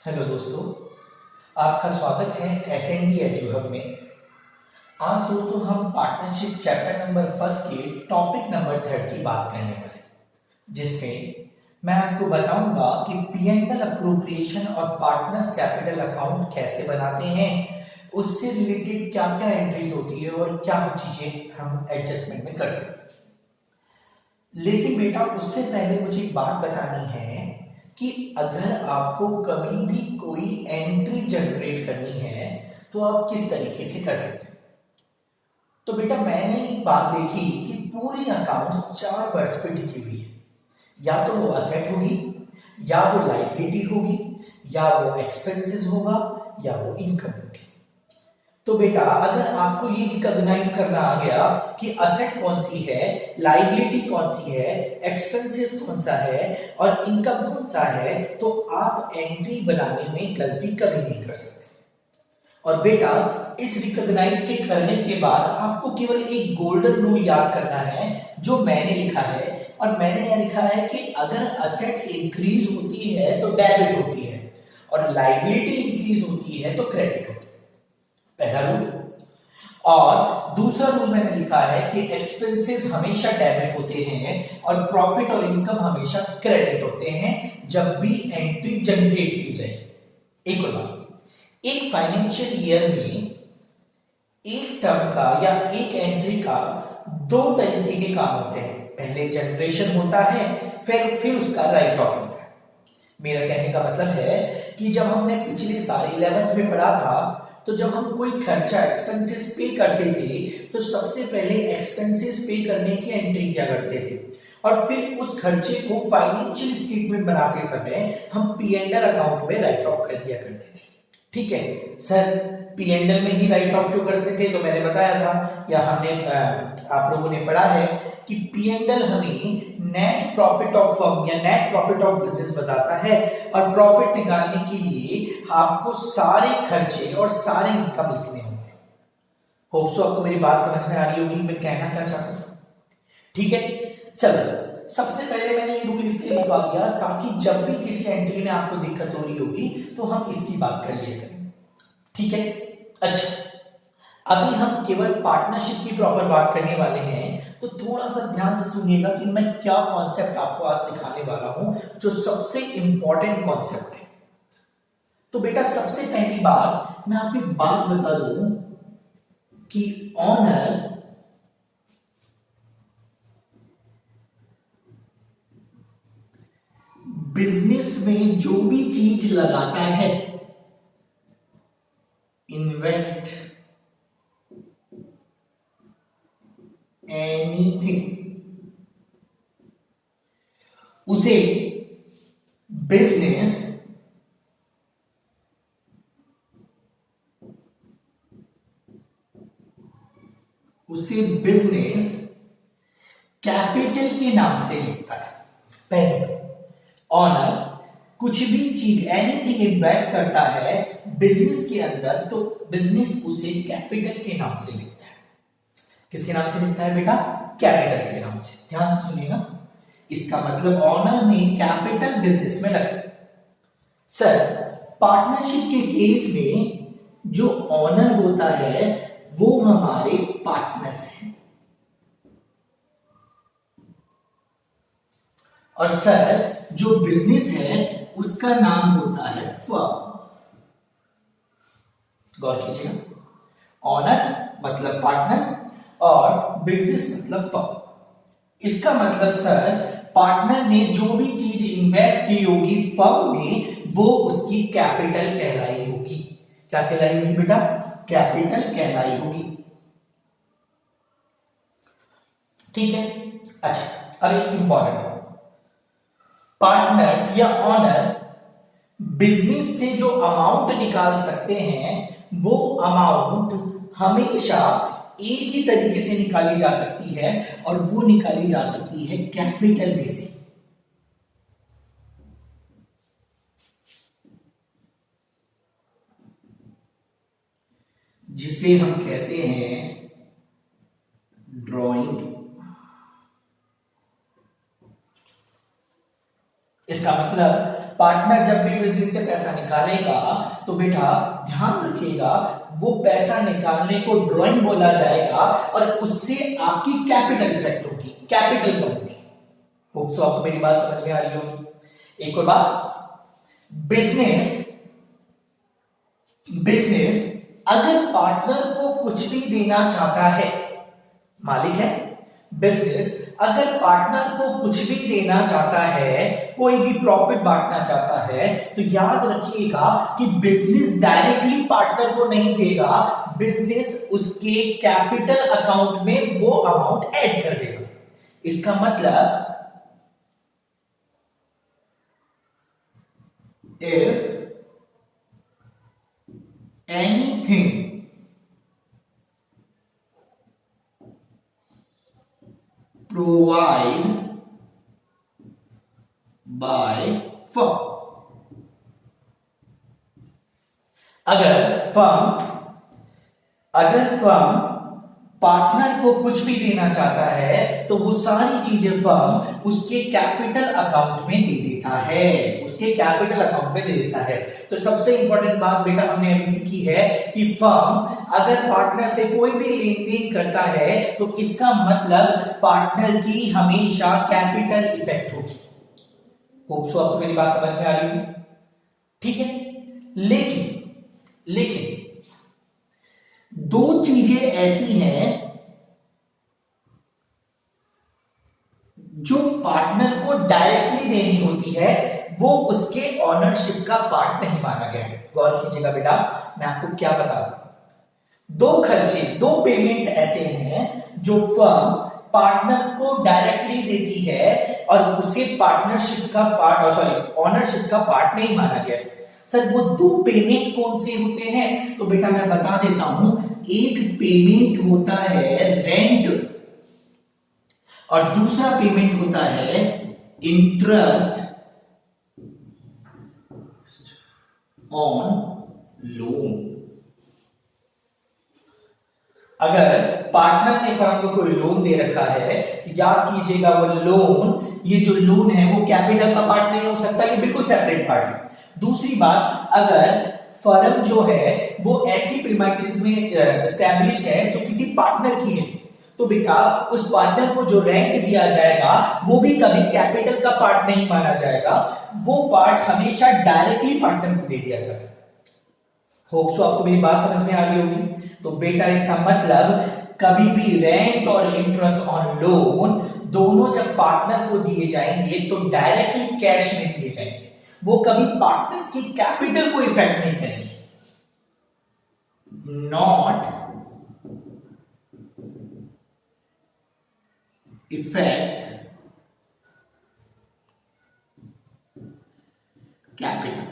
Hello दोस्तों, आपका स्वागत है एसएनडी एजू हब में। आज दोस्तों हम पार्टनरशिप चैप्टर नंबर फर्स्ट के टॉपिक नंबर 3 की बात करने वाले, जिसमें मैं आपको बताऊंगा कि पी&एल अप्रोप्रिएशन और पार्टनर्स कैपिटल अकाउंट कैसे बनाते हैं, उससे रिलेटेड क्या क्या एंट्रीज होती है और क्या चीजें हम एडजस्टमेंट में करते हैं। लेकिन बेटा उससे पहले मुझे एक बात बतानी है कि अगर आपको कभी भी कोई एंट्री जनरेट करनी है तो आप किस तरीके से कर सकते हैं। तो बेटा मैंने एक बात देखी कि पूरी अकाउंट 4 वर्ड्स पे टिकी हुई है। या तो वो असेट होगी, या वो लायबिलिटी होगी, या वो एक्सपेंसेस होगा, या वो इनकम होगी। तो बेटा अगर आपको ये रिकॉग्नाइज करना आ गया कि असेट कौन सी है, लायबिलिटी कौन सी है, एक्सपेंसेस कौन सा है और इनकम कौन सा है, तो आप एंट्री बनाने में गलती कभी नहीं कर सकते। और बेटा इस रिकॉग्नाइज के करने के बाद आपको केवल एक गोल्डन रूल याद करना है जो मैंने लिखा है। और मैंने यह लिखा है कि अगर असेट इंक्रीज होती है तो डेबिट होती है और लायबिलिटी इंक्रीज होती है तो क्रेडिट होती है, पहला रूल। और दूसरा रूल मैंने लिखा है कि एक्सपेंसेस हमेशा डेबिट होते हैं और प्रॉफिट और इनकम हमेशा क्रेडिट होते हैं जब भी एंट्री जनरेट की जाएगी। एक और बात, एक फाइनेंशियल ईयर में एक टर्म का या एक एंट्री का 2 तरीके के काम होते हैं। पहले जनरेशन होता है, फिर उसका राइट ऑफ होता है। मेरा कहने का मतलब है कि जब हमने पिछले साल 11th में पढ़ा था तो जब हम कोई खर्चा एक्सपेंसेस पे करते थे तो सबसे पहले एक्सपेंसेस पे करने की एंट्री क्या करते थे और फिर उस खर्चे को फाइनेंशियल स्टेटमेंट बनाते समय हम पी&एल अकाउंट में राइट ऑफ कर दिया करते थे। ठीक है सर, पी&एल में ही राइट ऑफ क्यों करते थे? तो मैंने बताया था या हमने आप लोगों ने पढ़ा है कि पी&एल हमें नेट प्रॉफिट ऑफ फर्म या नेट प्रॉफिट ऑफ बिजनेस बताता है और प्रॉफिट निकालने के लिए आपको सारे खर्चे और सारे इनकम लिखने होते हैं। होप सो आपको मेरी बात समझ में आ रही होगी मैं कहना क्या चाहता हूं। ठीक है, चलो सबसे पहले मैंने ये रूल इसलिए लिखवा दिया ताकि जब भी किसी एंट्री में आपको दिक्कत हो रही होगी तो हम इसकी बात कर लिया करें। ठीक है, अच्छा अभी हम केवल पार्टनरशिप की प्रॉपर बात करने वाले हैं, तो थोड़ा सा ध्यान से सुनिएगा कि मैं क्या कॉन्सेप्ट आपको आज सिखाने वाला हूं जो सबसे इंपॉर्टेंट कॉन्सेप्ट है। तो बेटा सबसे पहली बात मैं आपको एक बात बता दूं कि ऑनर बिजनेस में जो भी चीज लगाता है, इन्वेस्ट एनीथिंग, उसे बिजनेस कैपिटल के नाम से लिखता है। पहले ऑनर कुछ भी चीज एनीथिंग इन्वेस्ट करता है बिजनेस के अंदर तो बिजनेस उसे कैपिटल के नाम से लिखता है। किसके नाम से लिखता है बेटा? कैपिटल के नाम से। ध्यान से सुनिएगा, इसका मतलब ऑनर ने कैपिटल बिजनेस में लगा। सर पार्टनरशिप के केस में जो ऑनर होता है वो हमारे पार्टनर्स हैं और सर जो बिजनेस है उसका नाम होता है फर्म। गौर कीजिएगा, ऑनर मतलब पार्टनर और बिजनेस मतलब फर्म। इसका मतलब सर पार्टनर ने जो भी चीज इन्वेस्ट की होगी फर्म में वो उसकी कैपिटल कहलाई होगी। क्या कहलाई होगी बेटा? कैपिटल कहलाई होगी। ठीक है, अच्छा अब एक इंपॉर्टेंट है, पार्टनर्स या ऑनर बिजनेस से जो अमाउंट निकाल सकते हैं वो अमाउंट हमेशा एक ही तरीके से निकाली जा सकती है और वो निकाली जा सकती है कैपिटल में से। जिसे हम कहते हैं ड्राइंग। इसका मतलब पार्टनर जब भी बिजनेस से पैसा निकालेगा तो बेटा ध्यान रखिएगा, वो पैसा निकालने को ड्रॉइंग बोला जाएगा और उससे आपकी कैपिटल इफेक्ट होगी, कैपिटल कम होगी। होप सो आपको मेरी बात समझ में आ रही होगी। एक और बात, बिजनेस अगर पार्टनर को कुछ भी देना चाहता है, मालिक है, बिजनेस अगर पार्टनर को कुछ भी देना चाहता है, कोई भी प्रॉफिट बांटना चाहता है, तो याद रखिएगा कि बिजनेस डायरेक्टली पार्टनर को नहीं देगा, बिजनेस उसके कैपिटल अकाउंट में वो अमाउंट ऐड कर देगा। इसका मतलब if anything provide by firm, अगर फर्म पार्टनर को कुछ भी देना चाहता है तो वो सारी चीजें फर्म उसके कैपिटल अकाउंट में दे देता है, उसके कैपिटल अकाउंट में दे देता है। तो सबसे इंपॉर्टेंट बात बेटा हमने अभी सीखी है कि फर्म अगर पार्टनर से कोई भी लेन देन करता है तो इसका मतलब पार्टनर की हमेशा कैपिटल इफेक्ट होगी। होप सो आपको मेरी बात समझ में आ रही होगी, ठीक है। लेकिन दो चीजें ऐसी हैं जो पार्टनर को डायरेक्टली देनी होती है, वो उसके ऑनरशिप का पार्ट नहीं माना गया है। गौर कीजिएगा बेटा, मैं आपको क्या बता रहा हूं। दो खर्चे, दो पेमेंट ऐसे हैं जो फर्म पार्टनर को डायरेक्टली देती है और उसे पार्टनरशिप का पार्ट, ऑनरशिप का पार्ट नहीं माना गया। सर वो दो पेमेंट कौन से होते हैं? तो बेटा मैं बता देता हूं, एक पेमेंट होता है रेंट और दूसरा पेमेंट होता है इंटरेस्ट ऑन लोन। अगर पार्टनर ने फर्म को कोई लोन दे रखा है तो याद कीजिएगा वो लोन, ये जो लोन है वो कैपिटल का पार्ट नहीं हो सकता, ये बिल्कुल सेपरेट पार्ट है। दूसरी बात, अगर फर्म जो है वो ऐसी प्रीमाइसेस में एस्टैब्लिश है जो किसी पार्टनर की है, तो बेटा उस पार्टनर को जो रेंट दिया जाएगा वो भी कभी कैपिटल का पार्ट नहीं माना जाएगा, वो पार्ट हमेशा डायरेक्टली पार्टनर को दे दिया जाता है। होप सो आपको मेरी बात समझ में आ रही होगी। तो बेटा इसका मतलब कभी भी रेंट और इंटरेस्ट ऑन लोन दोनों जब पार्टनर को दिए जाएंगे तो डायरेक्टली कैश में दिए जाएंगे, वो कभी पार्टनर्स की कैपिटल को इफेक्ट नहीं करेंगे। Not effect capital.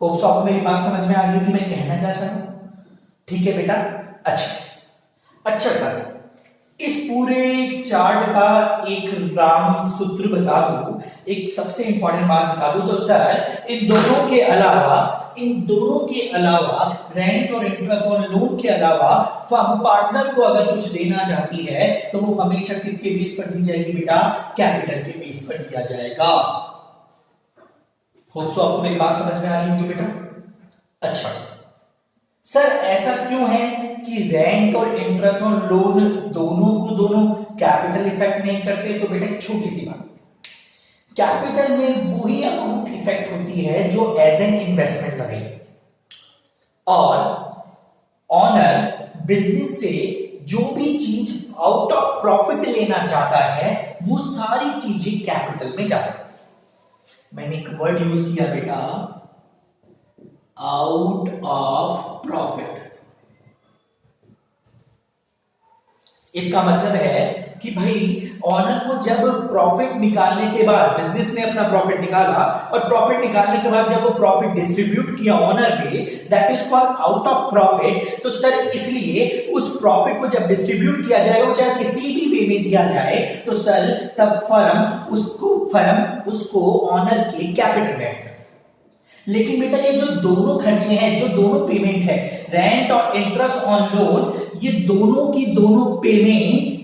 Hope so आपको मेरी बात समझ में आ गई कि मैं कहना क्या चाहूं। ठीक है बेटा, अच्छा सर, इस पूरे चार्ट का एक राम सूत्र बता दूं, एक सबसे इंपॉर्टेंट बात बता दूं तो सर इन दोनों के अलावा रेंट और इंटरेस्ट ऑन लोन के अलावा फर्म पार्टनर को अगर कुछ देना चाहती है तो वो हमेशा किसके बेस पर दी जाएगी बेटा? कैपिटल के बेस पर दिया जाएगा। होप सो आपको मेरी बात समझ में आ रही होगी बेटा। अच्छा सर, ऐसा क्यों है कि रेंट और इंटरेस्ट ऑन लोन दोनों कैपिटल इफेक्ट नहीं करते? तो बेटा एक छोटी सी बात, कैपिटल में वही अमाउंट इफेक्ट होती है जो एज एन इन्वेस्टमेंट लगेगी, और ऑनर बिजनेस से जो भी चीज आउट ऑफ प्रॉफिट लेना चाहता है वो सारी चीजें कैपिटल में जा सकती है। मैंने एक वर्ड यूज किया बेटा, आउट ऑफ प्रॉफिट। इसका मतलब है कि भाई ऑनर को जब प्रॉफिट निकालने के बाद, बिजनेस ने अपना प्रॉफिट निकाला और प्रॉफिट निकालने के बाद जब वो प्रॉफिट डिस्ट्रीब्यूट किया ऑनर पे, that is called out of profit. तो सर इसलिए उस प्रॉफिट को जब डिस्ट्रीब्यूट किया जाएगा, वो चाहे किसी भी वे में दिया जाए, तो सर तब फर्म उसको ऑनर के कैपिटल में ऐड करता है। लेकिन बेटा ये जो दोनों खर्चे हैं, जो दोनों पेमेंट है, रेंट और इंटरेस्ट ऑन लोन, ये दोनों की दोनों पेमेंट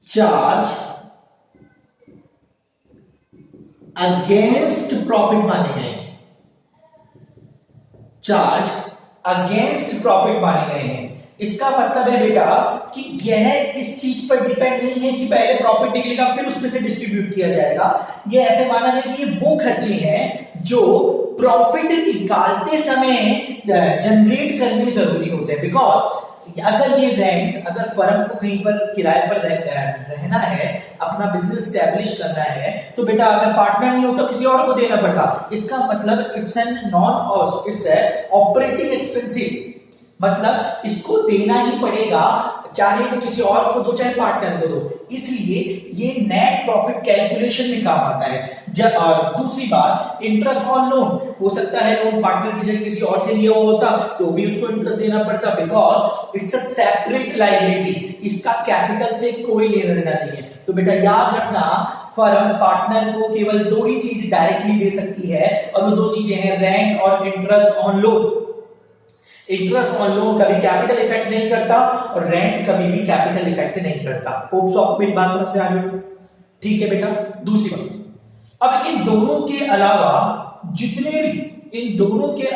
चार्ज अगेंस्ट प्रॉफिट माने गए हैं, चार्ज अगेंस्ट प्रॉफिट माने गए हैं। इसका मतलब है बेटा कि यह इस चीज पर डिपेंड नहीं है कि पहले प्रॉफिट निकलेगा फिर उसमें से डिस्ट्रीब्यूट किया जाएगा। यह ऐसे माना जाए कि ये वो खर्चे हैं जो प्रॉफिट निकालते समय जनरेट करने जरूरी होते हैं। बिकॉज अगर ये रेंट, अगर फर्म को कहीं पर किराए पर रहना है, अपना बिजनेस स्टैब्लिश करना है, तो बेटा अगर पार्टनर नहीं हो तो किसी और को देना पड़ता। इसका मतलब it's an non it's operating expenses, मतलब इसको देना ही पड़ेगा, चाहे वो किसी और को दो चाहे पार्टनर को दो। इसलिए ये नेट प्रॉफिट कैलकुलेशन में काम आता है। जब और दूसरी बात, इंटरेस्ट ऑन लोन, हो सकता है लोन पार्टनर की जगह किसी और से लिया हुआ होता तो भी उसको इंटरेस्ट देना पड़ता, because it's a separate liability, इसका कैपिटल से कोई लेना देना नहीं है। तो बेटा याद रखना, फर्म पार्टनर को केवल दो ही चीज डायरेक्टली दे सकती है, और वो दो चीजें हैं रेंट और interest on loan. Interest on loan कभी कैपिटल इफेक्ट नहीं करता और रेंट कभी भी कैपिटल इफेक्ट नहीं करता। होप सो आपको मेरी बात समझ में आ रही है? ठीक है बेटा। दूसरी बात, अब इन दोनों के अलावा जितने भी इन दोनों के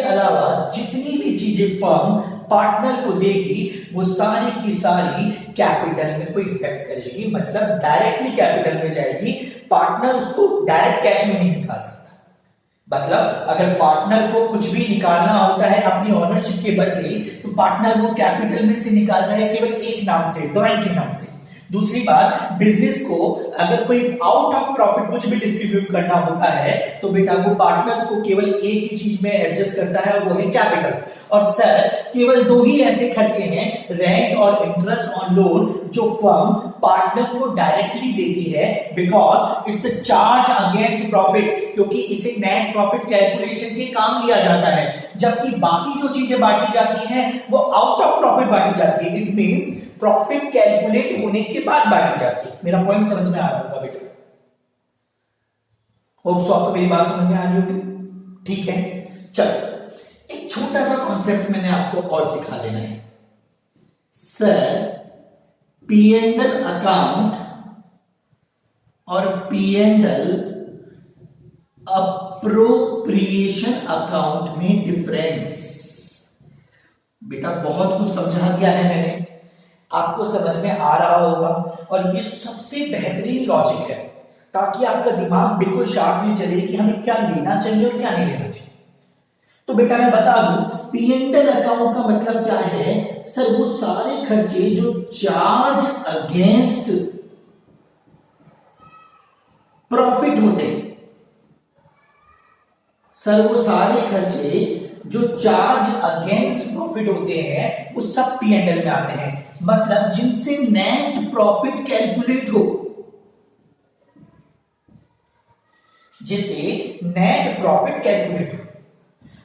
अलावा जितनी भी चीजें फर्म पार्टनर को देगी वो सारी की सारी कैपिटल में कोई इफेक्ट करेगी, मतलब डायरेक्टली कैपिटल में जाएगी। पार्टनर उसको डायरेक्ट कैश में नहीं निकाल सकता। मतलब अगर पार्टनर को कुछ भी निकालना होता है अपनी ओनरशिप के बदले, तो पार्टनर वो कैपिटल में से निकालता है केवल एक नाम से, ड्राइंग के नाम से। दूसरी बात, बिजनेस को अगर कोई आउट ऑफ प्रॉफिट कुछ भी डिस्ट्रीब्यूट करना होता है तो बेटा वो पार्टनर्स को केवल एक ही चीज में एडजस्ट करता है और वो है कैपिटल। और सर केवल दो ही ऐसे खर्चे हैं, रेंट और इंटरेस्ट ऑन लोन, जो फर्म पार्टनर को डायरेक्टली देती है, because it's a charge against profit, क्योंकि इसे नेट प्रॉफिट कैलकुलेशन के काम लिया जाता है। जबकि बाकी जो चीजें बांटी जाती हैं वो आउट ऑफ प्रॉफिट बांटी जाती है। इट मींस प्रॉफिट कैलकुलेट होने के बाद बांटी जाती है। मेरा पॉइंट समझ में आ रहा होगा बेटा? होप सो आपको मेरी बात समझ में आ रही होगी। ठीक है, चलो एक छोटा सा कॉन्सेप्ट मैंने आपको और सिखा देना है। सर P&L अकाउंट और P&L अप्रोप्रिएशन अकाउंट में डिफरेंस। बेटा बहुत कुछ समझा दिया है मैंने, आपको समझ में आ रहा होगा, और ये सबसे बेहतरीन लॉजिक है ताकि आपका दिमाग बिल्कुल शार्प नहीं चले कि हमें क्या लेना चाहिए और क्या नहीं लेना चाहिए। तो बेटा मैं बता दूं, P&L अकाउंट का मतलब क्या है? सर वो सारे खर्चे जो चार्ज अगेंस्ट प्रॉफिट होते हैं, सर वो सारे खर्चे जो चार्ज अगेंस्ट प्रॉफिट होते हैं वो सब P&L में आते हैं। मतलब जिनसे नेट प्रॉफिट कैलकुलेट हो, जिससे नेट प्रॉफिट कैलकुलेट हो।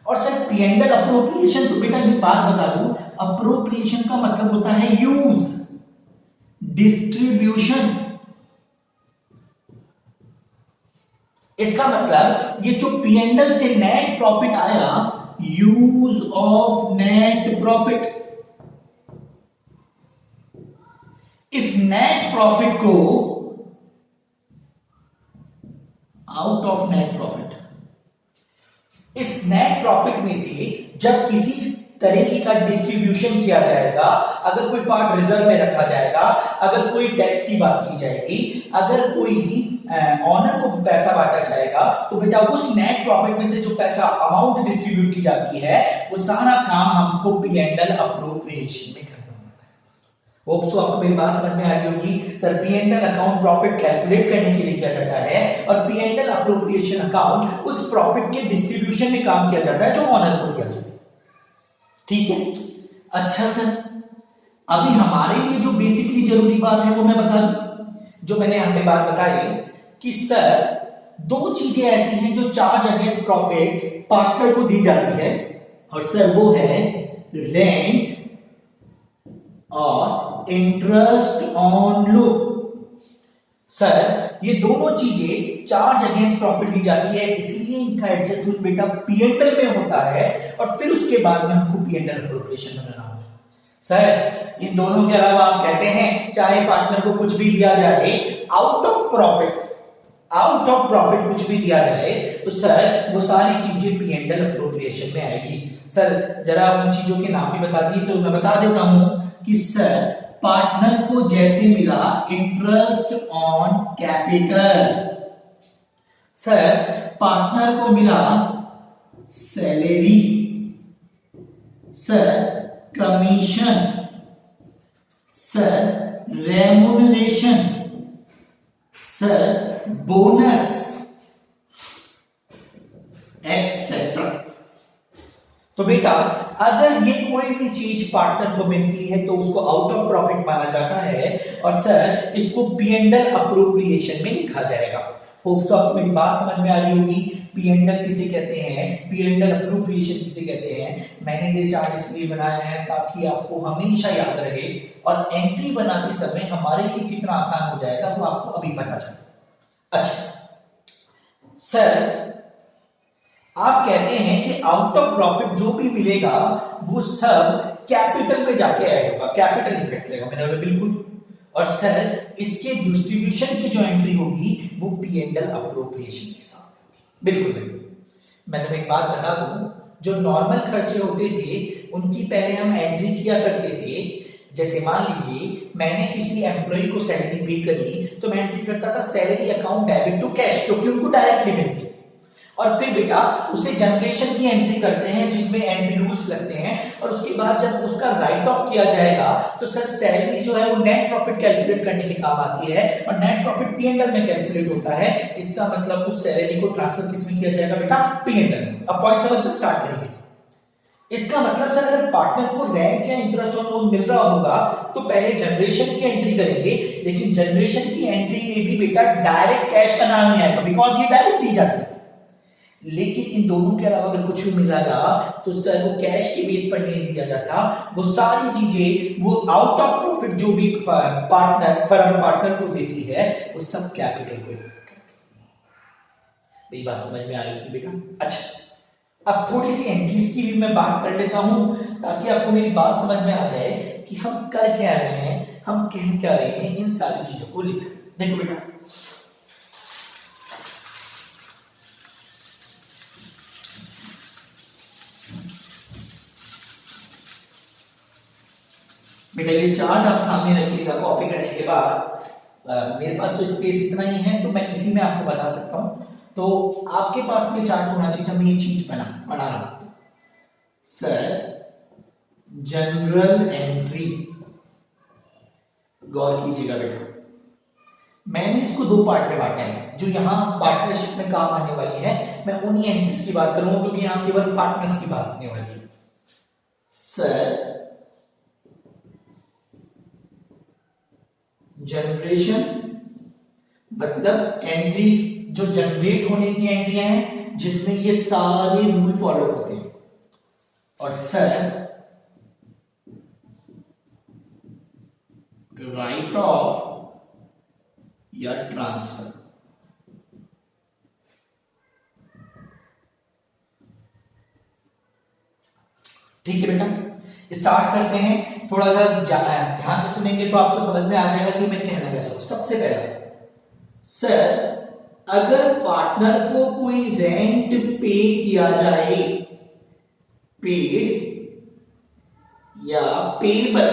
और सर P&L अप्रोप्रिएशन, तो बेटा मैं बात बता दूं, अप्रोप्रिएशन का मतलब होता है यूज, डिस्ट्रीब्यूशन। इसका मतलब ये जो P&L से नेट प्रॉफिट आया, यूज ऑफ नेट प्रॉफिट, इस नेट प्रॉफिट को आउट ऑफ नेट प्रॉफिट, इस नेट प्रॉफिट में से जब किसी तरीके का डिस्ट्रीब्यूशन किया जाएगा, अगर कोई पार्ट रिजर्व में रखा जाएगा, अगर कोई टैक्स की बात की जाएगी, अगर कोई ऑनर को पैसा बांटा जाएगा, तो बेटा उस नेट प्रॉफिट में से जो पैसा अमाउंट डिस्ट्रीब्यूट की जाती है वो सारा काम हमको P&L अप्रोप्रिएशन में करना होता है। होप सो आपको मेरी बात समझ में आ रही होगी। Sir P&L account profit calculate करने के लिए किया जाता है और P&L अप्रोप्रिएशन अकाउंट उस प्रॉफिट के डिस्ट्रीब्यूशन में काम किया जाता है जो ऑनर को दिया जाता है। ठीक है, अच्छा सर अभी हमारे लिए जो बेसिकली जरूरी बात है वो मैं बता दूं, जो मैंने यहां पे बात बताई कि सर दो चीजें ऐसी हैं जो चार्ज अगेंस्ट प्रॉफिट पार्टनर को दी जाती है, और सर वो है रेंट और इंटरेस्ट ऑन लोन। सर ये दोनों चीजें चार्ज अगेंस्ट प्रॉफिट दी जाती है, इसलिए इनका एडजस्टमेंट बेटा P&L में होता है और फिर उसके बाद में हमको P&L अप्रोप्रिएशन बनाना होता है। सर इन दोनों के अलावा आप कहते हैं चाहे पार्टनर को कुछ भी दिया जाए out of profit, out of profit कुछ भी दिया जाए तो सर वो सारी चीजें पी एंड एल अप्रोप्रिएशन में आएगी। सर जरा उन चीजों के नाम भी बता दिए तो मैं बता देता हूं कि सर पार्टनर को जैसे मिला interest on capital, sir partner को मिला salary, sir commission, sir remuneration, sir bonus etcetera. तो बेटा अगर ये कोई भी चीज पार्टनर को मिलती है तो उसको आउट ऑफ प्रॉफिट माना जाता है और सर इसको पी एंड एल अप्रोप्रिएशन में लिखा जाएगा। होप सो आपको मेरी बात समझ में आ रही होगी। पी एंड एल किसे कहते हैं, पी एंड एल अप्रोप्रिएशन किसे कहते हैं। मैंने ये चार्ट इसलिए बनाया है ताकि आपको हमेशा याद रहे और एंट्री बनाते समय हमारे लिए कितना आसान हो जाएगा वो आपको अभी पता चले। अच्छा सर आप कहते हैं कि आउट ऑफ प्रॉफिट जो भी मिलेगा वो सब कैपिटल में जाके ऐड होगा, कैपिटल इफेक्ट करेगा। मैंने बोला बिल्कुल। और सर इसके डिस्ट्रीब्यूशन की जो एंट्री होगी वो पी एंड एल अप्रोप्रिएशन के साथ होगी। बिल्कुल बिल्कुल। मैं तुम्हें एक बात बता दूं, जो नॉर्मल खर्चे होते थे उनकी पहले हम एंट्री किया करते थे। जैसे मान लीजिए मैंने किसी एम्प्लॉय को सैलरी पे करी तो मैं एंट्री करता था salary account debit to cash, क्योंकि उनको डायरेक्टली मिलती। और फिर बेटा उसे जनरेशन की एंट्री करते हैं जिसमें एंट्री रूल्स लगते हैं और उसके बाद जब उसका राइट ऑफ किया जाएगा तो सर सैलरी जो है वो नेट प्रॉफिट कैलकुलेट करने के काम आती है और net profit P and L में कैलकुलेट होता है। इसका मतलब उस सैलरी को ट्रांसफर किस में किया जाएगा बेटा, पी एंड एल में। अब पॉइंट समझना स्टार्ट करेंगे। इसका मतलब सर अगर पार्टनर को रेंट या इंटरेस्ट ऑन लोन मिल रहा होगा तो पहले जनरेशन की एंट्री करेंगे, लेकिन जनरेशन की एंट्री में भी बेटा डायरेक्ट कैश का नाम नहीं आएगा बिकॉज ये डायरेक्ट दी जाती है। लेकिन इन दोनों के अलावा अगर कुछ भी मिलेगा तो सर वो कैश के बेस पर नहीं दिया जाता। वो सारी चीजें वो आउट ऑफ प्रॉफिट जो भी फर्म पार्टनर को देती है वो सब कैपिटल को इफेक्ट करती है। मेरी बात समझ में आ रही है बेटा। अच्छा अब थोड़ी सी एंट्रीज की भी मैं बात कर लेता हूं ताकि आपको मेरी बात समझ में आ जाए कि हम कर क्या रहे हैं, हम कह क्या रहे हैं इन सारी चीजों को लेकर। देखो बेटा ये चार्ट आप सामने रखिएगा कॉपी करने के बाद। मेरे पास तो स्पेस इतना ही है तो मैं इसी में आपको बता सकता हूं। तो आपके पास में चार्ट होना चाहिए जब मैं ये चीज बना रहा हूं। सर जनरल एंट्री, गौर कीजिएगा बेटा, मैंने इसको दो पार्ट में बांटा है। जो यहां पार्टनरशिप में काम आने वाली है मैं उन्हीं एंट्रीज की बात करूंगा क्योंकि यहां केवल पार्टनर्स की बात होने वाली है। सर जनरेशन मतलब एंट्री जो जनरेट होने की एंट्रियां हैं जिसमें ये सारे रूल फॉलो होते हैं। और सर राइट ऑफ या ट्रांसफर, ठीक है बेटा स्टार्ट करते हैं। थोड़ा सा ध्यान से सुनेंगे तो आपको समझ में आ जाएगा कि मैं कहना क्या चाहूं। सबसे पहला सर अगर पार्टनर को कोई रेंट पे किया जाए, पेड या पेबल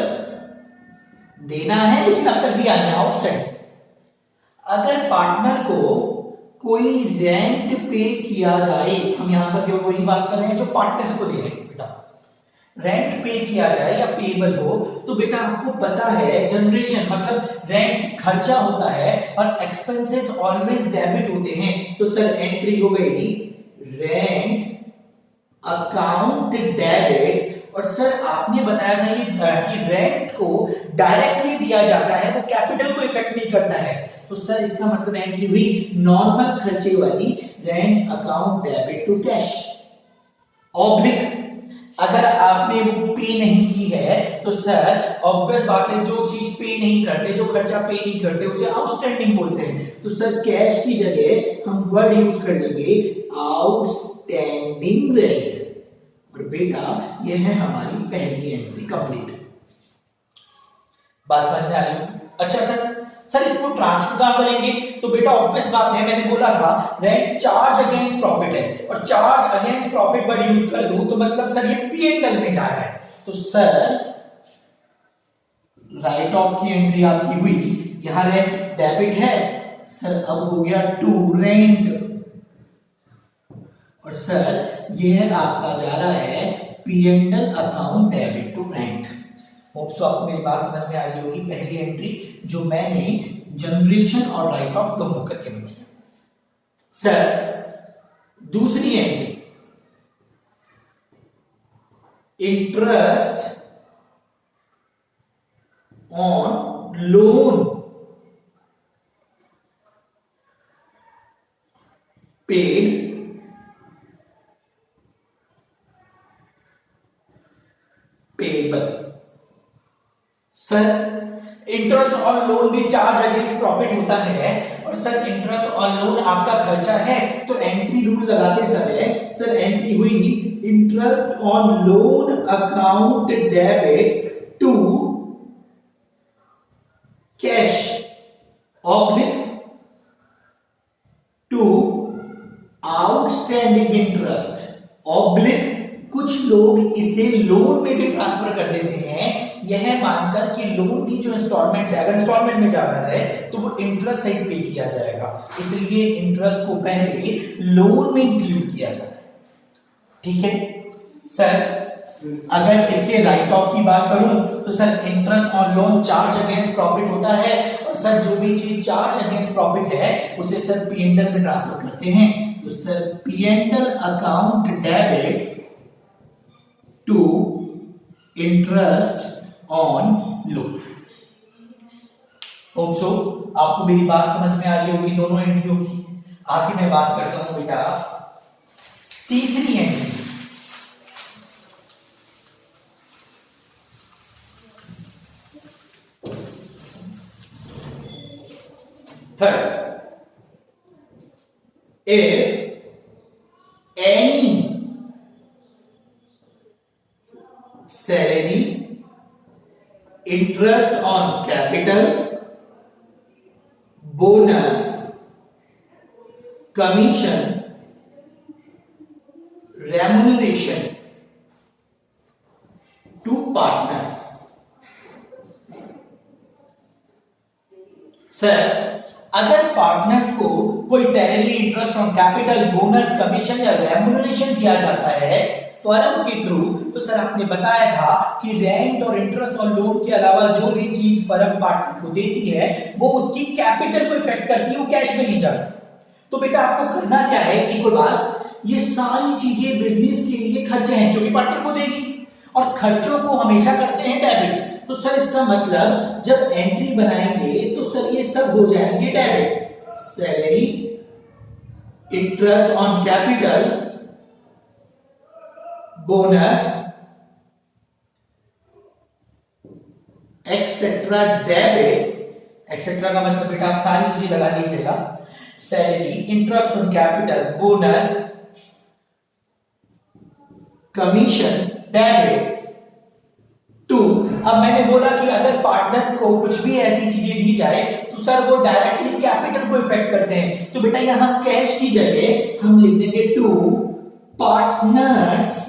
देना है लेकिन अब तक दिया नहीं, आउटस्टैंडिंग। अगर पार्टनर को कोई रेंट पे किया जाए, हम यहां पर जो वही बात कर रहे हैं जो पार्टनर्स को दे रहे हैं बेटा, रेंट पे किया जाए या पेबल हो तो बेटा आपको पता है जनरेशन मतलब रेंट खर्चा होता है और एक्सपेंसेस ऑलवेज डेबिट होते हैं। तो सर एंट्री हो गई रेंट अकाउंट डेबिट। और सर आपने बताया था ये कि रेंट को डायरेक्टली दिया जाता है, वो कैपिटल को इफेक्ट नहीं करता है। तो सर इसका मतलब एंट्री हुई नॉर्मल खर्चे वाली rent account debit to cash oblique. अगर आपने वो पे नहीं की है तो सर ऑब्वियस बात है जो चीज पे नहीं करते, जो खर्चा पे नहीं करते उसे आउटस्टैंडिंग बोलते हैं। तो सर कैश की जगह हम वर्ड यूज कर लेंगे आउटस्टैंडिंग रेंट। और बेटा ये है हमारी पहली एंट्री कंप्लीट। बात समझ में आ रही है? अच्छा सर सर इसको ट्रांसफर कहां करेंगे? तो बेटा ऑब्वियस बात है, मैंने बोला था रेंट चार्ज अगेंस्ट प्रॉफिट है और charge against profit word use कर दूं तो मतलब सर ये P&L में जा रहा है। तो सर राइट ऑफ की एंट्री आपकी हुई, यहां रेंट डेबिट है सर, अब हो गया टू रेंट, और सर ये आपका जा रहा है P&L account debit to rent. Hope so आपको मेरी बात समझ में आ गई होगी। पहली एंट्री जो मैंने जनरेशन और राइट ऑफ दोनों करके बनाई। सर दूसरी entry interest on loan paid payable. Sir interest on loan भी चार्ज अगेंस्ट प्रॉफिट होता है और सर इंटरेस्ट ऑन लोन आपका खर्चा है तो एंट्री रूल लगाते समय सर एंट्री हुई interest on loan account debit to cash oblique to outstanding interest oblique कुछ लोग इसे लोन में भी ट्रांसफर कर देते हैं यह मानकर कि लोन की जो इंस्टॉलमेंट है, अगर इंस्टॉलमेंट में जा रहा है तो वो इंटरेस्ट सहित पे किया जाएगा, इसलिए इंटरेस्ट को पहले लोन में इंक्लूड किया जाता है। ठीक है सर, अगर इसके राइट ऑफ की बात करूं तो sir interest on loan charge against profit होता है और सर जो भी चीज चार्ज अगेंस्ट प्रॉफिट है उसे सर P&L में ट्रांसफर करते हैं। तो sir P&L account debit to interest on loan. Hope so आपको मेरी बात समझ में आ रही होगी दोनों एंट्रियों की। आगे मैं बात करता हूं बेटा तीसरी entry, third, if any salary, interest on capital, bonus, commission, remuneration to partners। Sir अगर पार्टनर्स को कोई salary, interest on capital, bonus, commission या रेम्युनरेशन दिया जाता है फर्म के थ्रू तो सर आपने बताया था कि रेंट और इंटरेस्ट और लोन के अलावा जो भी चीज फर्म पार्टनर को देती है वो उसकी कैपिटल को इफेक्ट करती है, वो कैश में नहीं जाती। तो बेटा आपको करना क्या है, एक बात, ये सारी चीजें बिजनेस के लिए खर्चे हैं क्योंकि पार्टनर को देगी और खर्चों को हमेशा करते हैं डेबिट। तो सर इसका मतलब जब एंट्री बनाएंगे तो सर ये सब हो जाएंगे debit, salary, interest on capital, bonus etcetera debit. Etcetera का मतलब बेटा आप सारी चीजें लगा लीजिएगा, salary, interest on capital, bonus, commission, debit to. अब मैंने बोला कि अगर पार्टनर को कुछ भी ऐसी चीजें दी जाए तो सर वो डायरेक्टली कैपिटल को इफेक्ट करते हैं। तो बेटा यहां कैश की जगह हम लिख देंगे टू पार्टनर्स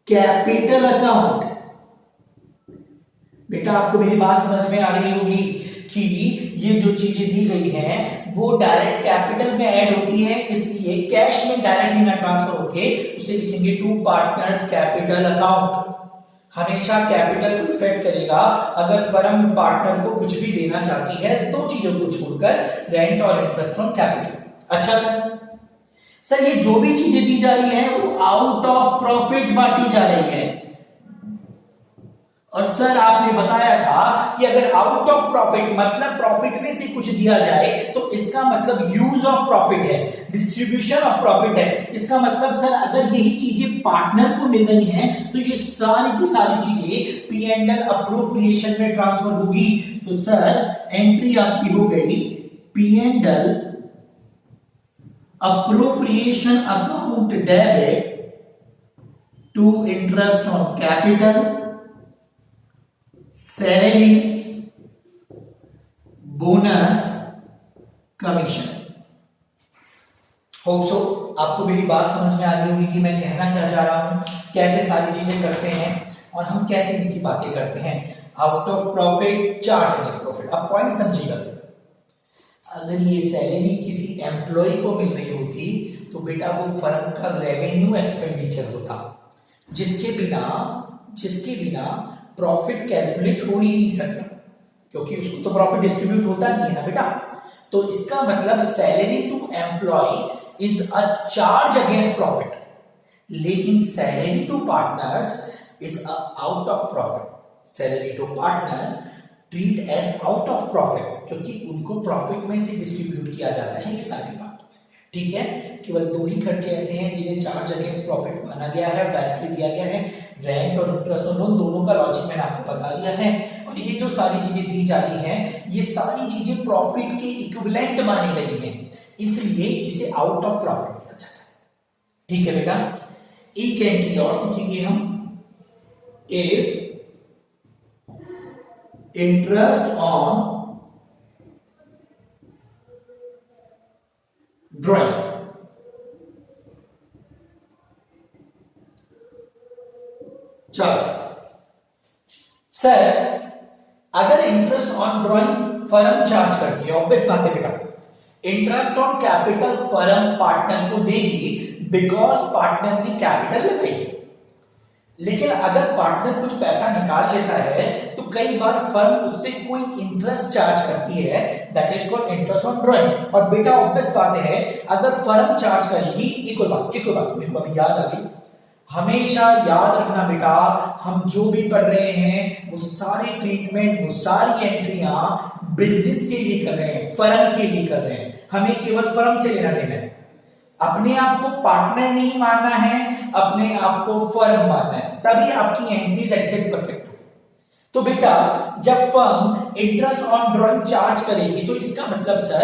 कैपिटल अकाउंट। बेटा आपको मेरी बात समझ में आ रही होगी कि ये जो चीजें दी गई हैं वो डायरेक्ट कैपिटल में ऐड होती है, इसलिए कैश में डायरेक्टली ना ट्रांसफर होके उसे लिखेंगे टू पार्टनर्स कैपिटल अकाउंट। हमेशा कैपिटल को इफेक्ट करेगा अगर फर्म पार्टनर को कुछ भी देना चाहती है दो चीजों को छोड़कर, रेंट और इंटरेस्ट ऑन कैपिटल। अच्छा सर ये जो भी चीजें दी जा रही है वो आउट ऑफ प्रॉफिट बांटी जा रही है और सर आपने बताया था कि अगर आउट ऑफ प्रॉफिट मतलब प्रॉफिट में से कुछ दिया जाए तो इसका मतलब यूज ऑफ प्रॉफिट है, डिस्ट्रीब्यूशन ऑफ प्रॉफिट है। इसका मतलब सर अगर यही चीजें पार्टनर को मिल रही हैं तो ये सारी की सारी चीजें P&L अप्रोप्रिएशन में ट्रांसफर होगी। तो सर एंट्री आपकी हो गई P&L appropriation account debit to interest on capital, salary, bonus commission. Hope so आपको मेरी बात समझ में आ रही होगी कि मैं कहना क्या चाह रहा हूं, कैसे सारी चीजें करते हैं और हम कैसे इनकी बातें करते हैं। Out of profit, charge against profit. अब पॉइंट समझिएगा सर, अगर ये सैलरी किसी एम्प्लॉय को मिल रही होती तो बेटा वो फर्म का रेवेन्यू एक्सपेंडिचर होता, जिसके बिना प्रॉफिट कैलकुलेट हो ही नहीं सकता, क्योंकि उसको तो प्रॉफिट डिस्ट्रीब्यूट होता नहीं है ना बेटा। तो इसका मतलब salary to employee is a charge against profit, लेकिन salary to partners is out of profit. Salary to partner treat as out of profit, क्योंकि उनको प्रॉफिट में से डिस्ट्रीब्यूट किया जाता है ये सारी बात। ठीक है, केवल दो ही खर्चे ऐसे हैं जिन्हें चार्ज अगेंस्ट प्रॉफिट माना गया है, डायरेक्टली दिया गया है। रेंट और इंटरेस्ट ऑन लोन, दोनों का लॉजिक मैंने आपको बता दिया है। और ये जो सारी चीजें दी जा रही हैं, ये सारी चीजें प्रॉफिट के इक्विवेलेंट मानी गई हैं, इसलिए इसे आउट ऑफ प्रॉफिट दिया जाता है। ठीक है बेटा, एक एंट्री और सीखेंगे हम। If interest on drawing charge. Sir अगर interest on drawing firm charge करती है, ऑब्वियस बात है बेटा, interest on capital firm partner को देगी बिकॉज पार्टनर ने कैपिटल लगाई। लेकिन अगर पार्टनर कुछ पैसा निकाल लेता है तो कई बार फर्म उससे कोई इंटरेस्ट चार्ज करती है, that is called interest on drawing. और बेटा ऑब्वियस बात है, अगर फर्म चार्ज करेगी, एक और बात मेरे को अभी याद आ गई, हमेशा याद रखना बेटा, हम जो भी पढ़ रहे हैं वो सारी ट्रीटमेंट, वो सारी एंट्रियां बिजनेस के लिए कर रहे हैं, फर्म के लिए कर रहे हैं। हमें केवल फर्म से लेना देना है, अपने आप को पार्टनर नहीं मानना है, अपने आप को फर्म मानना है, तभी आपकी एंट्रीज एग्जैक्ट परफेक्ट हो। तो बेटा जब firm interest on drawing charge करेगी तो इसका मतलब सर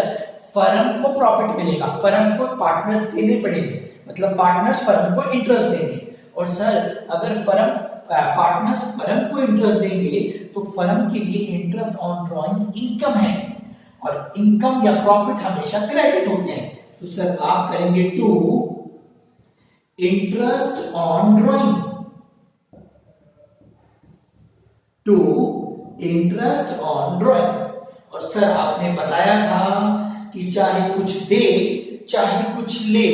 फर्म को प्रॉफिट मिलेगा, फर्म को पार्टनर्स देने पड़ेंगे, मतलब पार्टनर्स फर्म को इंटरेस्ट देंगे। और सर अगर पार्टनर्स फर्म को इंटरेस्ट देंगे तो फर्म के लिए इंटरेस्ट ऑन ड्राइंग इनकम है, और इनकम या प्रॉफिट हमेशा क्रेडिट होते हैं। तो सर आप करेंगे to interest on drawing, to interest on drawing. और सर आपने बताया था कि चाहे कुछ दे चाहे कुछ ले,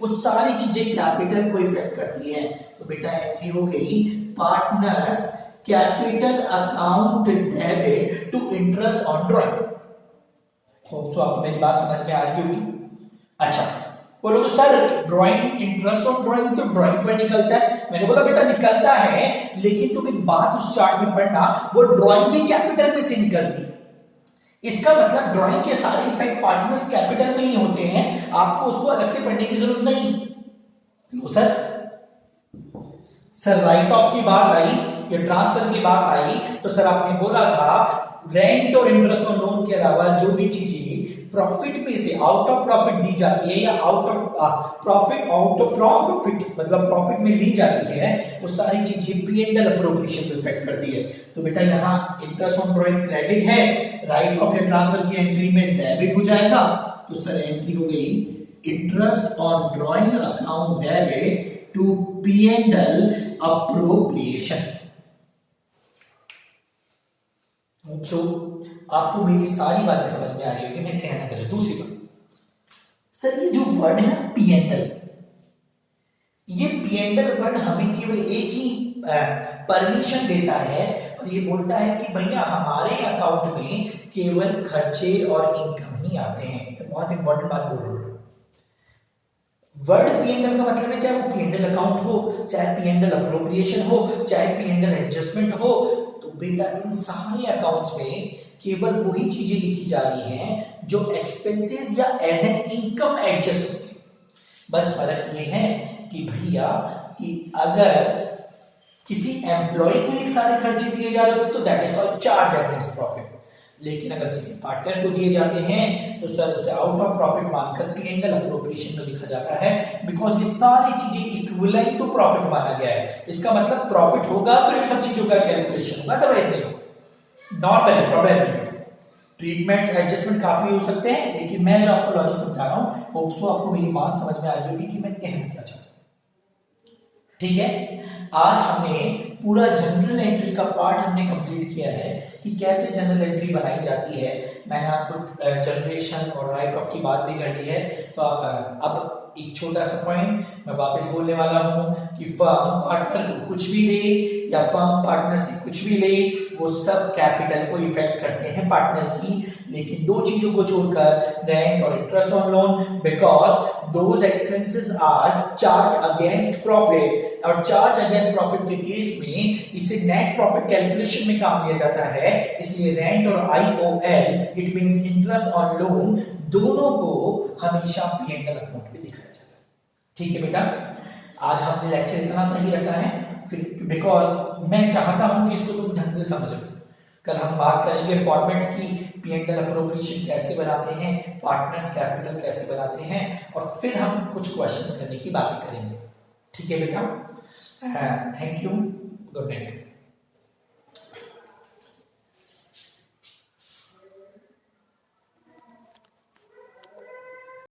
वो सारी चीजें कैपिटल को इफेक्ट करती है। तो बेटा एंट्री हो गई partners capital account debit to interest on drawing. Hope so आपको मेरी बात समझ में आ रही होगी। अच्छा बोलोगे sir drawing, interest on drawing तो ड्राइंग पर निकलता है। मैंने बोला बेटा निकलता है, लेकिन तुम एक बात उस चार्ट में पढ़ना, वो ड्राइंग भी कैपिटल में से निकलती है। इसका मतलब ड्राइंग के सारे इफेक्ट पार्टनर्स कैपिटल में ही होते हैं, आपको उसको अलग से पढ़ने की जरूरत नहीं। तो सर राइट ऑफ की बात आई या ट्रांसफर की बात आई तो सर आपने बोला था रेंट और इंटरेस्ट ऑन लोन के अलावा जो भी चीजें प्रॉफिट में से आउट ऑफ प्रॉफिट दी जाती है या out of profit, out of from profit मतलब प्रॉफिट में ली जाती है, वो सारी चीजें P&L अप्रोप्रिएशन को इफेक्ट करती है। तो बेटा यहाँ इंटरेस्ट ऑन ड्राइंग क्रेडिट है, राइट ऑफ या ट्रांसफर की एंट्री में डेबिट हो जाएगा। तो सर एंट्री हो गई interest on drawing account debit to P&L appropriation. तो आपको मेरी सारी बातें समझ में आ रही होगी, मैं कहना क्या। दूसरी बात सर, ये जो वर्ड है ना P&L, ये P&L वर्ड हमें केवल एक ही परमिशन देता है और ये बोलता है कि भैया हमारे अकाउंट में केवल खर्चे और इनकम ही आते हैं। तो बहुत इंपॉर्टेंट बात बोल रहा हूं। वर्ड P&L का मतलब है चाहे वो P&L अकाउंट हो, चाहे P&L अप्रोप्रिएशन हो, चाहे P&L एडजस्टमेंट हो, तो बेटा इन सारे अकाउंट्स में केवल वही चीजें लिखी जा रही हैं जो एक्सपेंसेस या एज एन इनकम एडजस्ट होती है। बस फर्क ये है कि भैया कि अगर किसी एम्प्लॉय को एक सारे खर्चे दिए जा रहे होते तो that is called charge against profit, लेकिन अगर किसी पार्टनर को दिए जाते हैं तो सर उसे आउट ऑफ प्रॉफिट मानकर P&L अप्रोप्रिएशन में लिखा जाता है, बिकॉज ये सारी चीजें इक्विवेलेंट टू प्रॉफिट माना गया है। इसका मतलब प्रॉफिट होगा तो ये सब चीजों का कैलकुलेशन होगा, अदरवाइज नहीं होगा। Normal probability. ट्रीटमेंट एडजस्टमेंट काफी हो सकते हैं, लेकिन मैं जो आपको लॉजिक समझा रहा हूँ वो आपको मेरी बात समझ में आ रही होगी कि मैं कहना क्या चाहता हूँ। ठीक है, आज हमने पूरा जनरल एंट्री का पार्ट हमने कंप्लीट किया है कि कैसे जनरल एंट्री बनाई जाती है। मैंने आपको जनरेशन और राइट ऑफ की बात भी कर ली है। तो अब एक छोटा सा पॉइंट मैं वापस बोलने वाला हूं कि फर्म पार्टनर को कुछ भी दे या फर्म पार्टनर से कुछ भी ले, वो सब कैपिटल को इफेक्ट करते हैं पार्टनर की, लेकिन दो चीजों को छोड़कर, रेंट और interest on loan, because those expenses are charge against profit, और चार्ज अगेंस्ट प्रॉफिट के केस में इसे नेट प्रॉफिट कैलकुलेशन में काम लिया जाता है। इसलिए रेंट और IOL, it means interest on loan, दोनों को हमेशा पी&एल अकाउंट में दिखाया जाता है। ठीक है बेटा, आज हमने लेक्चर इतना सही रखा है फिर, बिकॉज मैं चाहता हूं कि इसको तुम ढंग से समझो। कल हम बात करेंगे फॉर्मेट्स की, पी&एल अप्रोप्रिएशन कैसे बनाते हैं, पार्टनर्स कैपिटल कैसे बनाते हैं, और फिर हम कुछ क्वेश्चंस करने की बातें करेंगे। ठीक है बेटा, थैंक यू, गुड नाइट।